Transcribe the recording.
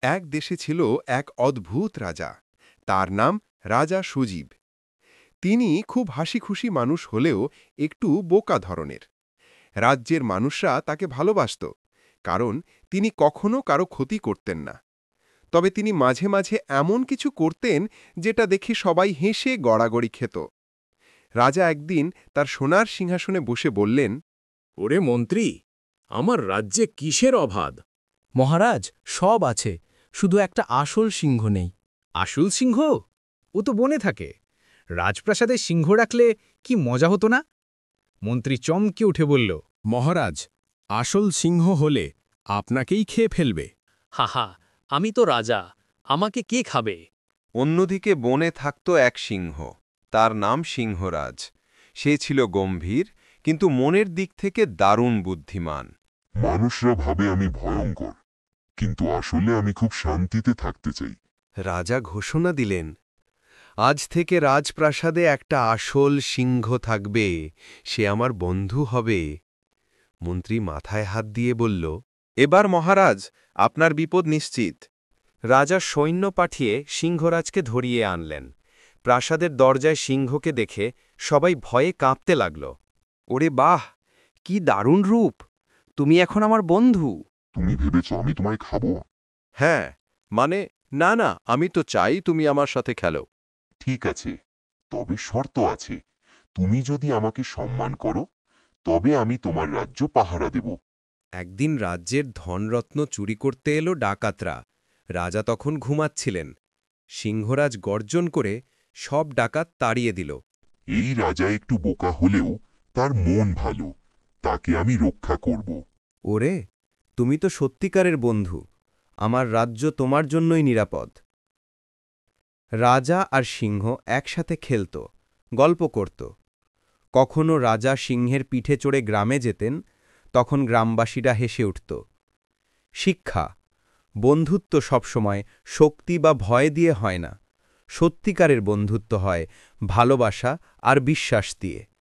এক দেশে ছিল এক অদ্ভুত রাজা। তার নাম রাজা সুজীব। তিনি খুব হাসিখুশি মানুষ হলেও একটু বোকা ধরনের। রাজ্যের মানুষরা তাকে ভালোবাসত, কারণ তিনি কখনো কারো ক্ষতি করতেন না। তবে তিনি মাঝে মাঝে এমন কিছু করতেন যেটা দেখে সবাই হেসে গড়াগড়ি খেত। রাজা একদিন তার সোনার সিংহাসনে বসে বললেন, ওরে মন্ত্রী, আমার রাজ্যে কিসের অভাব? মহারাজ, সব আছে, শুধু একটা আসল সিংহ নেই। আসল সিংহ? ও তো বনে থাকে। রাজপ্রাসাদে সিংহ রাখলে কি মজা হতো না? মন্ত্রী চমকে উঠে বলল, মহারাজ, আসল সিংহ হলে আপনাকেই খেয়ে ফেলবে। হাহা, আমি তো রাজা, আমাকে কে খাবে? অন্যদিকে বনে থাকত এক সিংহ, তার নাম সিংহরাজ। সে ছিল গম্ভীর, কিন্তু মনের দিক থেকে দারুণ বুদ্ধিমান। মানুষরা ভাবে আমি ভয়ঙ্কর, কিন্তু আসলে আমি খুব শান্তিতে থাকতে চাই। রাজা ঘোষণা দিলেন, আজ থেকে রাজপ্রাসাদে একটা আসল সিংহ থাকবে, সে আমার বন্ধু হবে। মন্ত্রী মাথায় হাত দিয়ে বলল, এবার মহারাজ, আপনার বিপদ নিশ্চিত। রাজা সৈন্য পাঠিয়ে সিংহরাজকে ধরিয়ে আনলেন। প্রাসাদের দরজায় সিংহকে দেখে সবাই ভয়ে কাঁপতে লাগল। ওরে বাহ, কি দারুণ রূপ! তুমি এখন আমার বন্ধু। তুমি ভেবেছ আমি তোমায় খাবো? হ্যাঁ, মানে না না, আমি তো চাই তুমি আমার সাথে খেলো। ঠিক আছে, তবে শর্ত আছে। তুমি যদি আমাকে সম্মান করো, তবে আমি তোমার রাজ্য পাহারা দেব। একদিন রাজ্যের ধনরত্ন চুরি করতে এলো ডাকাতরা। রাজা তখন ঘুমাচ্ছিলেন। সিংহরাজ গর্জন করে সব ডাকাত তাড়িয়ে দিল। এই রাজা একটু বোকা হলেও তার মন ভালো, তাকে আমি রক্ষা করব। ওরে, তুমি তো সত্যিকারের বন্ধু। আমার রাজ্য তোমার জন্যই নিরাপদ। রাজা আর সিংহ একসাথে খেলত, গল্প করত। কখনো রাজা সিংহের পিঠে চড়ে গ্রামে যেতেন, তখন গ্রামবাসীরা হেসে উঠত। শিক্ষা: বন্ধুত্ব সবসময় শক্তি বা ভয় দিয়ে হয় না। সত্যিকারের বন্ধুত্ব হয় ভালোবাসা আর বিশ্বাস দিয়ে।